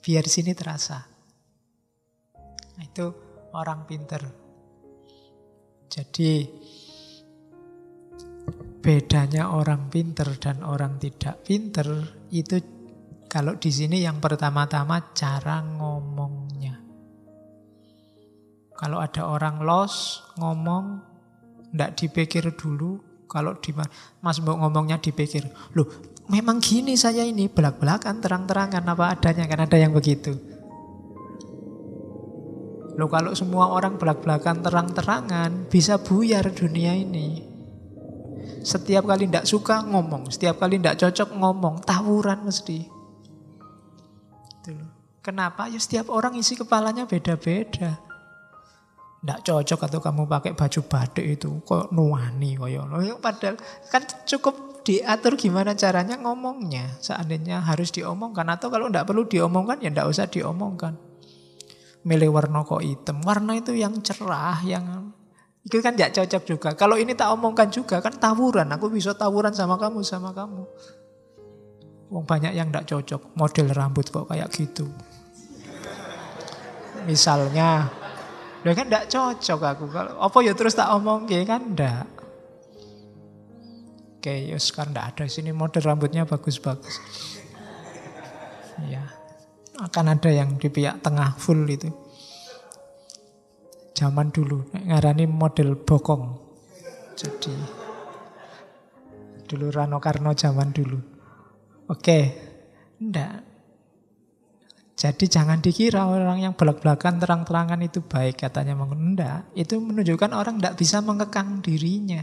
biar sini terasa. Nah, itu orang pinter. Jadi bedanya orang pinter dan orang tidak pinter itu, kalau di sini yang pertama-tama cara ngomongnya. Kalau ada orang los ngomong, ndak dipikir dulu. Kalau di Mas Mbok ngomongnya dipikir, loh memang gini saya ini, belak-belakan, terang-terangan apa adanya, kan ada yang begitu. Loh kalau semua orang belak-belakan, terang-terangan, bisa buyar dunia ini. Setiap kali ndak suka ngomong, setiap kali ndak cocok ngomong, tawuran mesti. Kenapa? Ya setiap orang isi kepalanya beda-beda. Nggak cocok atau kamu pakai baju batik itu kok nuani koyo. Padahal kan cukup diatur gimana caranya ngomongnya. Seandainya harus diomongkan, atau kalau nggak perlu diomongkan ya nggak usah diomongkan. Milih warna kok hitam, warna itu yang cerah, yang itu kan nggak cocok juga. Kalau ini tak omongkan juga kan tawuran. Aku bisa tawuran sama kamu. Wong banyak yang nggak cocok, model rambut kok kayak gitu. Misalnya, ya kan ndak cocok aku. Kalau apa ya terus tak omong kan ndak. Oke, ya sekarang ndak ada sini model rambutnya bagus-bagus. Ya, akan ada yang di pihak tengah full itu. Zaman dulu ngarani model bokong. Jadi dulu Rano Karno zaman dulu. Oke, ndak. Jadi jangan dikira orang yang belak-belakan terang-terangan itu baik, katanya enggak. Itu menunjukkan orang enggak bisa mengekang dirinya.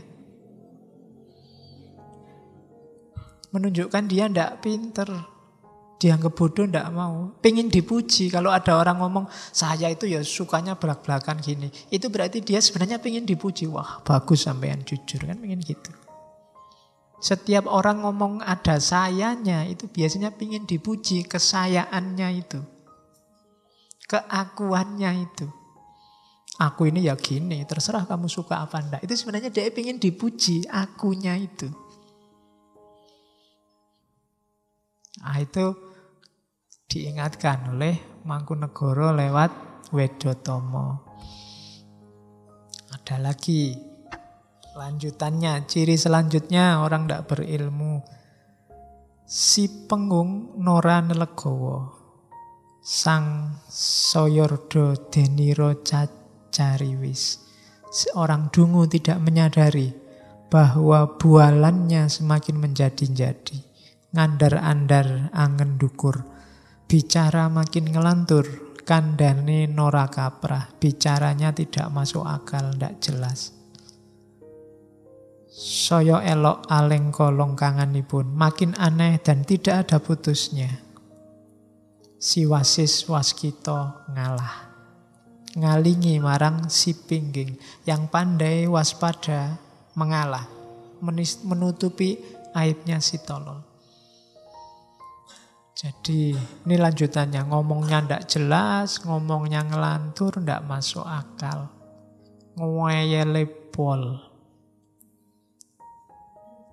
Menunjukkan dia ndak pinter. Dianggap bodoh ndak mau. Pengen dipuji. Kalau ada orang ngomong, saya itu ya sukanya belak-belakan gini. Itu berarti dia sebenarnya pengen dipuji. Wah, bagus sampean jujur. Kan pengen gitu. Setiap orang ngomong ada sayanya, itu biasanya pengen dipuji. Kesayaannya itu. Keakuannya itu. Aku ini ya gini, terserah kamu suka apa enggak. Itu sebenarnya dia pengen dipuji. Akunya itu. Nah, itu diingatkan oleh Mangkunegara lewat Wedotomo. Ada lagi lanjutannya, ciri selanjutnya orang tidak berilmu. Si Pengung Nora Nelegowo, Sang Soyordo Deniro Cacariwis. Seorang dungu tidak menyadari bahwa bualannya semakin menjadi-jadi. Ngandar-andar angen dukur, bicara makin ngelantur, kandane nora kaprah, bicaranya tidak masuk akal, tidak jelas. Soyo elok aleng kolong kanganipun, makin aneh dan tidak ada putusnya. Si Wasis Waskito ngalah, ngalingi marang si Pingging, yang pandai waspada mengalah, menutupi aibnya si tolol. Jadi ini lanjutannya, ngomongnya ndak jelas, ngomongnya ngelantur, ndak masuk akal. Ngeyele pol.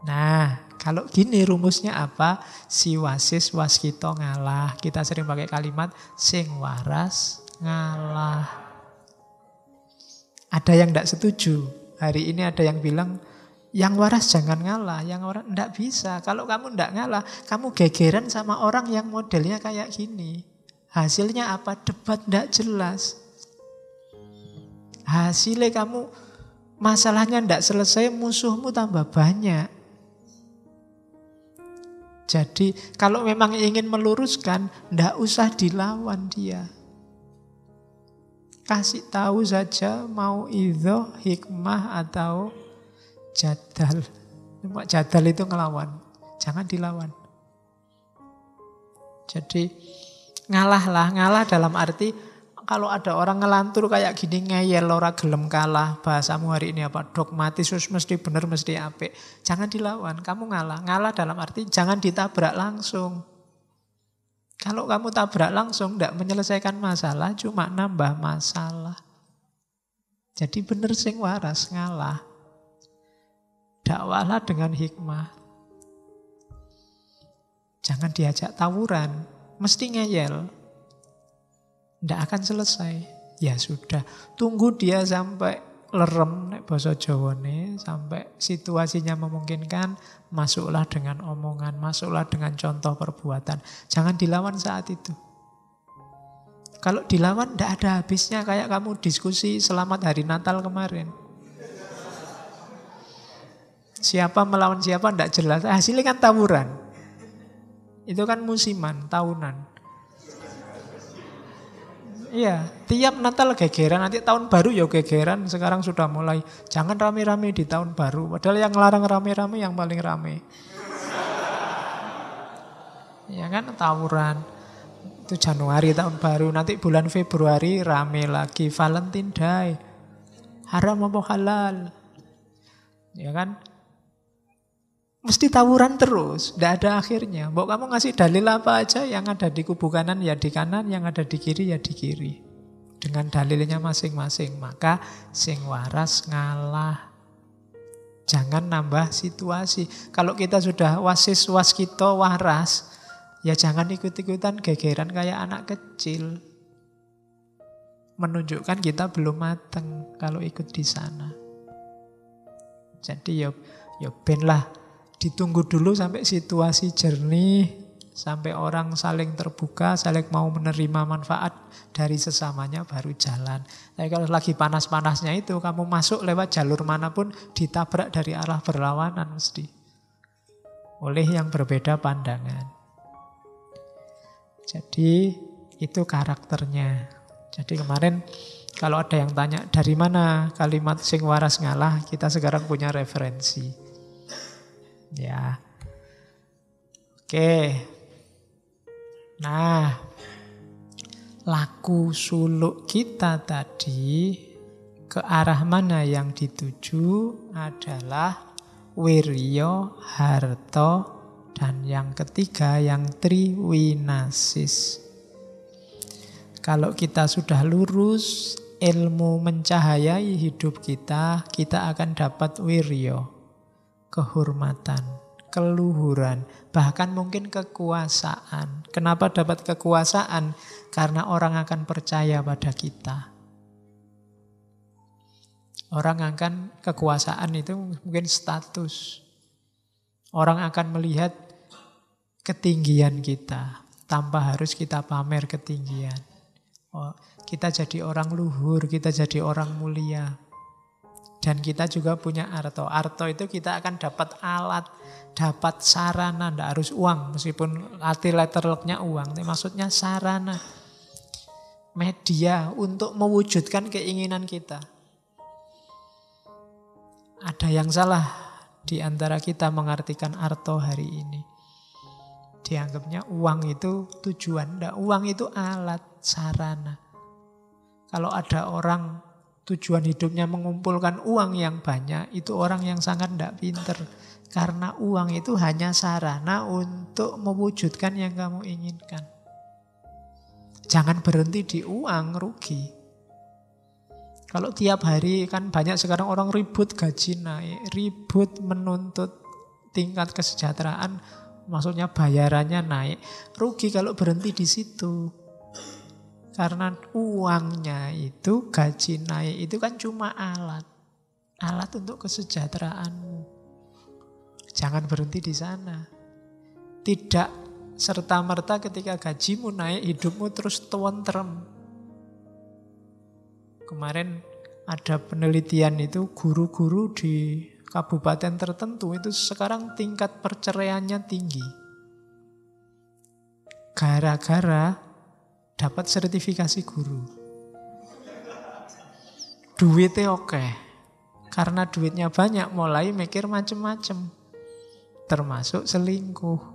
Nah, kalau gini rumusnya apa? Si Wasis Waskito ngalah. Kita sering pakai kalimat sing waras ngalah. Ada yang ndak setuju. Hari ini ada yang bilang yang waras jangan ngalah, yang waras enggak bisa. Kalau kamu enggak ngalah, kamu gegeran sama orang yang modelnya kayak gini. Hasilnya apa? Debat enggak jelas. Hasilnya kamu masalahnya enggak selesai, musuhmu tambah banyak. Jadi kalau memang ingin meluruskan, enggak usah dilawan dia. Kasih tahu saja mau idhoh, hikmah atau jadal. Jadal itu ngelawan. Jangan dilawan. Jadi ngalah dalam arti kalau ada orang ngelantur kayak gini ngeyel ora gelem kalah. Bahasamu hari ini apa? Dogmatis mesti benar mesti apik. Jangan dilawan, kamu ngalah. Ngalah dalam arti jangan ditabrak langsung. Kalau kamu tabrak langsung tidak menyelesaikan masalah, cuma nambah masalah. Jadi benar sing waras ngalah. Dakwalah dengan hikmah. Jangan diajak tawuran. Mesti ngeyel. Tidak akan selesai. Ya sudah. Tunggu dia sampai lerem. Nek basa Jawane. Sampai situasinya memungkinkan. Masuklah dengan omongan. Masuklah dengan contoh perbuatan. Jangan dilawan saat itu. Kalau dilawan tidak ada habisnya. Kayak kamu diskusi selamat hari Natal kemarin. Siapa melawan siapa tidak jelas. Hasilnya kan tawuran. Itu kan musiman, tahunan. Iya, tiap Natal gegeran, nanti tahun baru ya gegeran. Sekarang sudah mulai. Jangan rame-rame di tahun baru. Padahal yang larang rame-rame yang paling rame. Ya kan, tawuran. Itu Januari tahun baru. Nanti bulan Februari rame lagi. Valentine Day. Haram apa halal? Ya kan? Mesti tawuran terus, tidak ada akhirnya. Mbok kamu ngasih dalil apa aja, yang ada di kubu kanan ya di kanan, yang ada di kiri ya di kiri. Dengan dalilnya masing-masing. Maka sing waras ngalah. Jangan nambah situasi. Kalau kita sudah Wasis Waskito waras, ya jangan ikut-ikutan gegeran kayak anak kecil. Menunjukkan kita belum mateng kalau ikut di sana. Jadi ya ben lah. Ditunggu dulu sampai situasi jernih, sampai orang saling terbuka, saling mau menerima manfaat dari sesamanya baru jalan. Tapi kalau lagi panas-panasnya itu, kamu masuk lewat jalur manapun, ditabrak dari arah berlawanan mesti. Oleh yang berbeda pandangan. Jadi itu karakternya. Jadi kemarin kalau ada yang tanya dari mana kalimat sing waras ngalah, kita sekarang punya referensi. Ya, Oke. Nah, laku suluk kita tadi ke arah mana yang dituju adalah wirya, harta, dan yang ketiga yang triwinasis. Kalau kita sudah lurus, ilmu mencahayai hidup kita, kita akan dapat wirya, kehormatan, keluhuran, bahkan mungkin kekuasaan. Kenapa dapat kekuasaan? Karena orang akan percaya pada kita. Orang akan, kekuasaan itu mungkin status. Orang akan melihat ketinggian kita tanpa harus kita pamer ketinggian. Oh, kita jadi orang luhur, kita jadi orang mulia. Dan kita juga punya arto. Arto itu kita akan dapat alat, dapat sarana, tidak harus uang. Meskipun arti letterlocknya uang, tapi maksudnya sarana. Media untuk mewujudkan keinginan kita. Ada yang salah di antara kita mengartikan arto hari ini. Dianggapnya uang itu tujuan. Tidak, uang itu alat, sarana. Kalau ada orang tujuan hidupnya mengumpulkan uang yang banyak, itu orang yang sangat tidak pinter. Karena uang itu hanya sarana untuk mewujudkan yang kamu inginkan. Jangan berhenti di uang, rugi. Kalau tiap hari kan banyak sekarang orang ribut gaji naik, ribut menuntut tingkat kesejahteraan, maksudnya bayarannya naik. Rugi kalau berhenti di situ. Karena uangnya itu, gaji naik itu kan cuma alat. Alat untuk kesejahteraanmu. Jangan berhenti di sana. Tidak serta-merta ketika gajimu naik, hidupmu terus tentrem. Kemarin ada penelitian itu, guru-guru di kabupaten tertentu itu sekarang tingkat perceraiannya tinggi. Gara-gara dapat sertifikasi guru. Duitnya oke. Karena duitnya banyak, mulai mikir macem-macem. Termasuk selingkuh.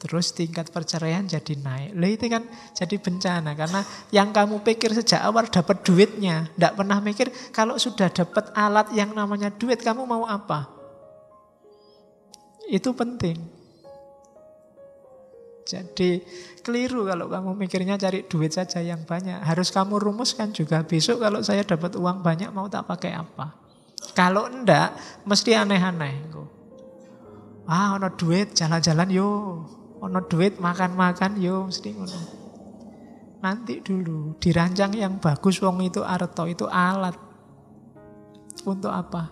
Terus tingkat perceraian jadi naik. Lah itu kan jadi bencana. Karena yang kamu pikir sejak awal dapat duitnya. Tidak pernah mikir kalau sudah dapat alat yang namanya duit, kamu mau apa? Itu penting. Jadi keliru kalau kamu mikirnya cari duit saja yang banyak. Harus kamu rumuskan juga. Besok kalau saya dapat uang banyak mau tak pakai apa? Kalau enggak, mesti aneh-aneh. Ono duit, jalan-jalan yo. Ono duit, makan-makan, yo mesti ngono. Nanti dulu, dirancang yang bagus, wong itu arto, itu alat. Untuk apa?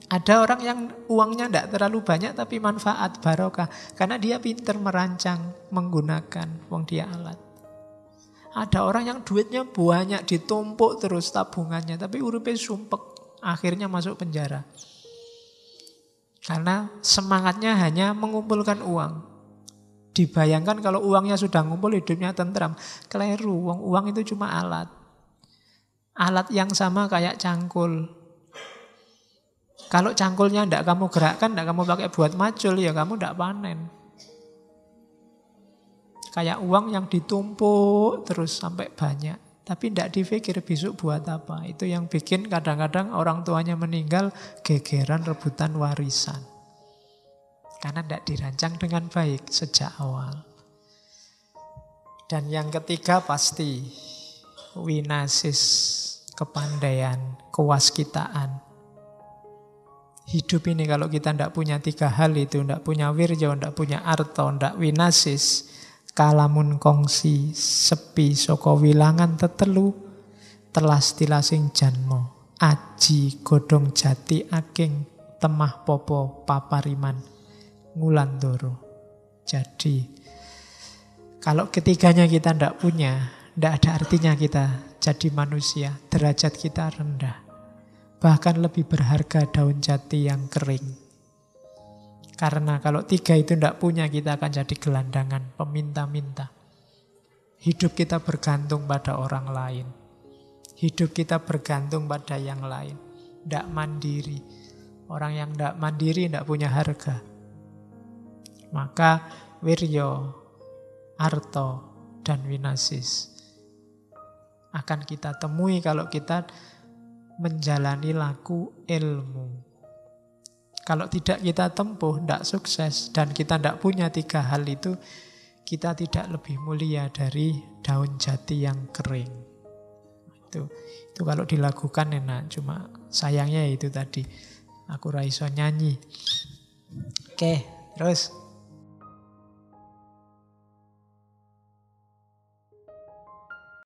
Ada orang yang uangnya tidak terlalu banyak, tapi manfaat, barokah. Karena dia pintar merancang, menggunakan, wong dia alat. Ada orang yang duitnya banyak, ditumpuk terus tabungannya, tapi uripnya sumpek, akhirnya masuk penjara. Karena semangatnya hanya mengumpulkan uang. Dibayangkan kalau uangnya sudah ngumpul, hidupnya tentram. Keliru, uang itu cuma alat. Alat yang sama kayak cangkul. Kalau cangkulnya tidak kamu gerakkan, tidak kamu pakai buat macul, ya kamu tidak panen. Kayak uang yang ditumpuk terus sampai banyak. Tapi tidak dipikir besok buat apa. Itu yang bikin kadang-kadang orang tuanya meninggal gegeran rebutan warisan. Karena tidak dirancang dengan baik sejak awal. Dan yang ketiga pasti winasis, kepandaian, kewaskitaan. Hidup ini kalau kita tidak punya tiga hal itu, tidak punya wirya, tidak punya arto, tidak winasis, kalamun kongsi sepi saka wilangan tetelu telas tilasing janmo aji godhong jati aking temah popo papariman ngulandoro. Jadi kalau ketiganya kita tidak punya, tidak ada artinya kita jadi manusia. Derajat kita rendah. Bahkan lebih berharga daun jati yang kering. Karena kalau tiga itu tidak punya, kita akan jadi gelandangan, peminta-minta. Hidup kita bergantung pada orang lain. Hidup kita bergantung pada yang lain. Tidak mandiri. Orang yang tidak mandiri, tidak punya harga. Maka wiryo, arto, dan winasis akan kita temui kalau kita menjalani laku ilmu. Kalau tidak kita tempuh, tidak sukses, dan kita tidak punya 3 hal itu, kita tidak lebih mulia dari daun jati yang kering. Itu kalau dilakukan enak, cuma sayangnya itu tadi, aku ra iso nyanyi. Oke, terus.